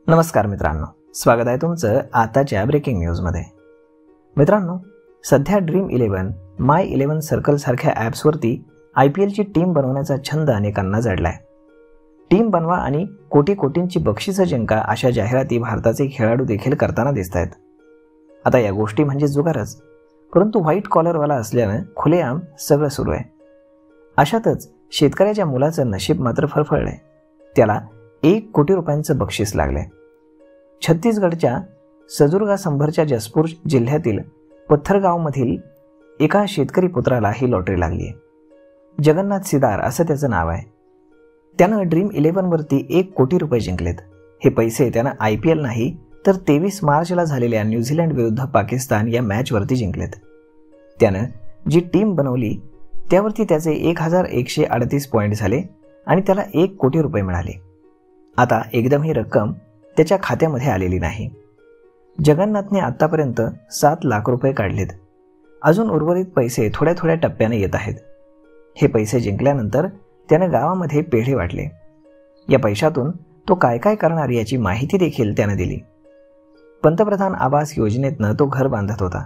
नमस्कार मित्रांनो, स्वागत आहे तुमचं आताच्या ब्रेकिंग न्यूजमध्ये। मित्रांनो, सध्या ड्रीम11, माय11 सर्कल सारख्या ॲप्सवरती IPLची टीम बनवण्याचा छंद अनेकांना जडलाय। टीम बनवा आणि कोटी कोटींची बक्षिसं जिंका अशा जाहिराती भारताचे खेळाडू देखील करताना दिसत आहेत। आता या गोष्टी म्हणजे जुगारच, परंतु व्हाईट कॉलरवाला असल्यानं खुलेआम सगळं सुरू आहे। अशातच शेतकऱ्याच्या मुलाचं नशीब मात्र फळफळलंय। त्याला 1 कोटी रुपयांचं बक्षीस लागले। छत्तीसगडच्या सजुर्गा संभरच्या जसपूर जिल्ह्यातील पत्थरगावमधील एका शेतकरी पुत्राला ही लॉटरी लागली आहे। जगन्नाथ सिदार असं त्याचं नाव आहे। त्यानं ड्रीम11 वरती 1 कोटी रुपये जिंकलेत। हे पैसे त्यानं IPL नाही तर 23 मार्चला झालेल्या न्यूझीलंड विरुद्ध पाकिस्तान या मॅचवरती जिंकलेत। त्यानं जी टीम बनवली त्यावरती त्याचे 1138 पॉईंट झाले आणि त्याला 1 कोटी रुपये मिळाले। आता एकदम ही रक्कम त्याच्या खात्यामध्ये आलेली नाही। जगन्नाथने आतापर्यंत 7 लाख रुपये काढलेत। अजून उर्वरित पैसे थोड्या थोड्या टप्प्याने येत आहेत। हे पैसे जिंकल्यानंतर त्यानं गावामध्ये पेढे वाटले। या पैशातून तो काय काय करणार याची माहिती देखील त्यानं दिली। पंतप्रधान आवास योजनेतनं तो घर बांधत होता।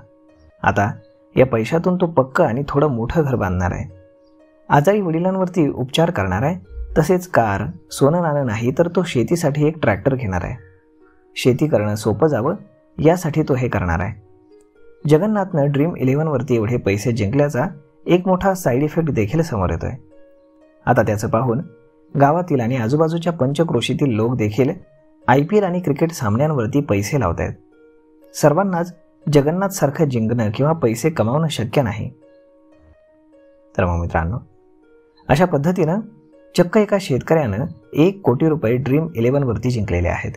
आता या पैशातून तो पक्क आणि थोडं मोठं घर बांधणार आहे। आजारी वडिलांवरती उपचार करणार आहे। तसेच कार, सोनं नाणं नाही तर तो शेतीसाठी एक ट्रॅक्टर घेणार आहे। शेती करणं सोपं जावं यासाठी तो हे करणार आहे। जगन्नाथनं ड्रीम11 वरती एवढे पैसे जिंकल्याचा एक मोठा साईड इफेक्ट देखील समोर येतोय। आता त्याचं पाहून गावातील आणि आजूबाजूच्या पंचक्रोशीतील लोक देखील IPL आणि क्रिकेट सामन्यांवरती पैसे लावत आहेत। सर्वांनाच जगन्नाथ सारखं जिंकणं किंवा पैसे कमावणं शक्य नाही। तर मग मित्रांनो, अशा पद्धतीनं चक्क एका शेतकऱ्यानं 1 कोटी रुपये ड्रीम11 वरती जिंकलेले आहेत।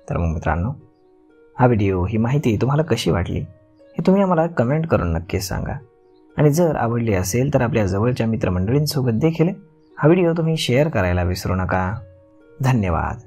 तर मग मित्रांनो, हा व्हिडिओ, ही माहिती तुम्हाला कशी वाटली हे तुम्ही आम्हाला कमेंट करून नक्कीच सांगा। आणि जर आवडली असेल तर आपल्या जवळच्या मित्रमंडळींसोबत देखील हा व्हिडिओ तुम्ही शेअर करायला विसरू नका। धन्यवाद।